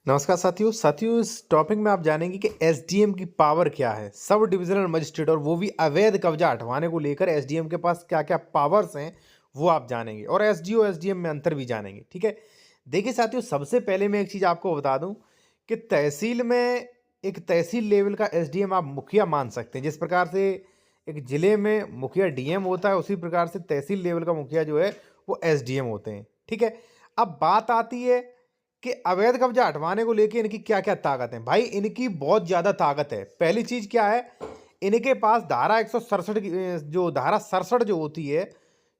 नमस्कार साथियों इस टॉपिक में आप जानेंगे कि एसडीएम की पावर क्या है। सब डिविजनल मजिस्ट्रेट और वो भी अवैध कब्जा हटवाने को लेकर एसडीएम के पास क्या क्या पावर्स हैं वो आप जानेंगे, और एसडीओ एसडीएम में अंतर भी जानेंगे। ठीक है, देखिए साथियों, सबसे पहले मैं एक चीज़ आपको बता दूं कि तहसील में एक तहसील लेवल का एसडीएम आप मुखिया मान सकते हैं। जिस प्रकार से एक जिले में मुखिया डीएम होता है, उसी प्रकार से तहसील लेवल का मुखिया जो है वो एसडीएम होते हैं। ठीक है, अब बात आती है कि अवैध कब्जा हटवाने को लेके इनकी क्या क्या ताकत है। भाई इनकी बहुत ज्यादा ताकत है। पहली चीज क्या है, इनके पास धारा 167 की जो धारा 67 जो होती है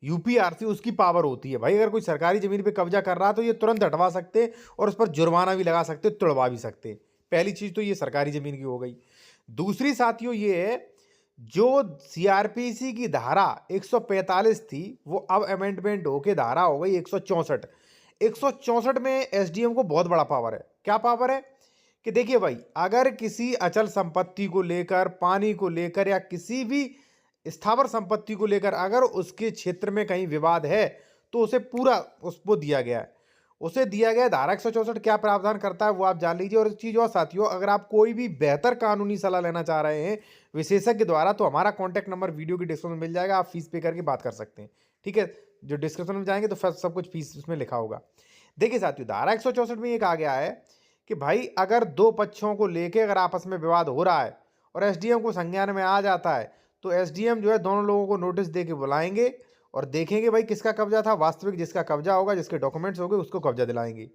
यूपीआरसी, उसकी पावर होती है। भाई अगर कोई सरकारी जमीन पे कब्जा कर रहा है तो ये तुरंत हटवा सकते हैं और उस पर जुर्माना भी लगा सकते, तुड़वा भी सकते। पहली चीज तो ये सरकारी जमीन की हो गई। दूसरी साथियों ये है, जो सीआरपीसी की धारा 145 थी वो अब अमेंडमेंट होके धारा हो गई 164। 164 में एसडीएम को बहुत बड़ा पावर है। क्या पावर है कि देखिए भाई, अगर किसी अचल संपत्ति को लेकर, पानी को लेकर या किसी भी स्थावर संपत्ति को लेकर अगर उसके क्षेत्र में कहीं विवाद है तो उसे पूरा उसको दिया गया है। उसे दिया गया धारा 164 क्या प्रावधान करता है वो आप जान लीजिए। और एक चीज और साथियों, अगर आप कोई भी बेहतर कानूनी सलाह लेना चाह रहे हैं विशेषज्ञ द्वारा तो हमारा कॉन्टैक्ट नंबर वीडियो की डिस्क्रिप्शन में मिल जाएगा, आप फीस पे करके बात कर सकते हैं। ठीक है, जो डिस्क्रिप्शन में जाएंगे तो सब कुछ फीस उसमें लिखा होगा। देखिए साथियों, धारा 164 में ये कहा गया है कि भाई अगर दो पक्षों को लेकर अगर आपस में विवाद हो रहा है और एसडीएम को संज्ञान में आ जाता है तो एसडीएम जो है दोनों लोगों को नोटिस दे के बुलाएंगे और देखेंगे भाई किसका कब्जा था। वास्तविक जिसका कब्जा होगा, जिसके डॉक्यूमेंट्स होंगे, उसको कब्जा दिलाएंगे।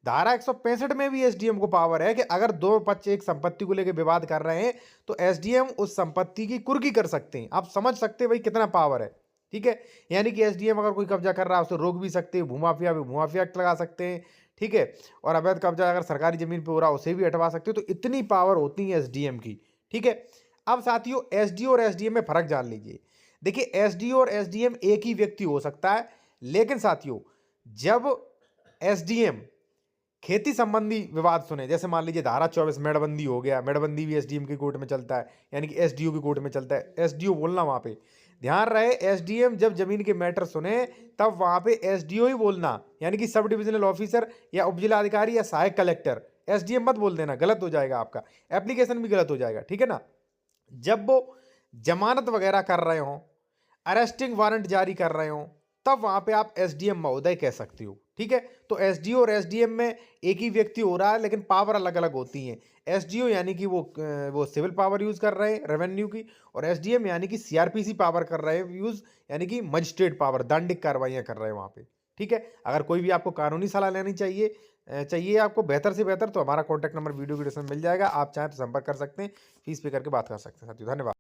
धारा 165 में भी एसडीएम को पावर है कि अगर दो पक्ष एक संपत्ति को लेकर विवाद कर रहे हैं तो एसडीएम उस संपत्ति की कुर्की कर सकते हैं। आप समझ सकते हैं भाई कितना पावर है। ठीक है, यानी कि एसडीएम अगर कोई कब्जा कर रहा है उसे रोक भी सकते हैं, भूमाफिया भी भूमाफिया एक्ट लगा सकते हैं। ठीक है, और अवैध कब्जा अगर सरकारी जमीन पे हो रहा है उसे भी हटवा सकते हैं। तो इतनी पावर होती है एसडीएम की। ठीक है, अब साथियों एसडीओ और एसडीएम में फर्क जान लीजिए। देखिए एसडीओ और एसडीएम एक ही व्यक्ति हो सकता है, लेकिन साथियों जब एसडीएम खेती संबंधी विवाद सुने, जैसे मान लीजिए धारा 24 मेड़बंदी हो गया, मेड़बंदी भी एसडीएम की कोर्ट में चलता है, यानी कि एसडीओ की कोर्ट में चलता है। एसडीओ बोलना वहां पे ध्यान रहे, एसडीएम जब जमीन के मैटर सुने तब वहां पे एसडीओ ही बोलना, यानी कि सब डिविजनल ऑफिसर या उपजिला अधिकारी या सहायक कलेक्टर। एसडीएम मत बोल देना, गलत हो जाएगा, आपका एप्लीकेशन भी गलत हो जाएगा। ठीक है ना, जब वो जमानत वगैरह कर रहे हो, अरेस्टिंग वारंट जारी कर रहे हो, तब वहां पे आप एसडीएम महोदय कह सकते हो। ठीक है, तो एसडीओ और एसडीएम में एक ही व्यक्ति हो रहा है लेकिन पावर अलग अलग होती हैं। एसडीओ यानी कि वो सिविल पावर यूज कर रहे हैं रेवेन्यू की, और एसडीएम यानी कि सीआरपीसी पावर कर रहे हैं यूज, यानी कि मजिस्ट्रेट पावर, दंडिक कार्रवाइयां कर रहे हैं वहां पे। ठीक है, अगर कोई भी आपको कानूनी सलाह लेनी चाहिए आपको बेहतर से बेहतर, तो हमारा कॉन्टैक्ट नंबर वीडियो की डिस्क्रिप्शन में मिल जाएगा, आप चाहें तो संपर्क कर सकते हैं, फीस पे करके बात कर सकते हैं साथियों। धन्यवाद।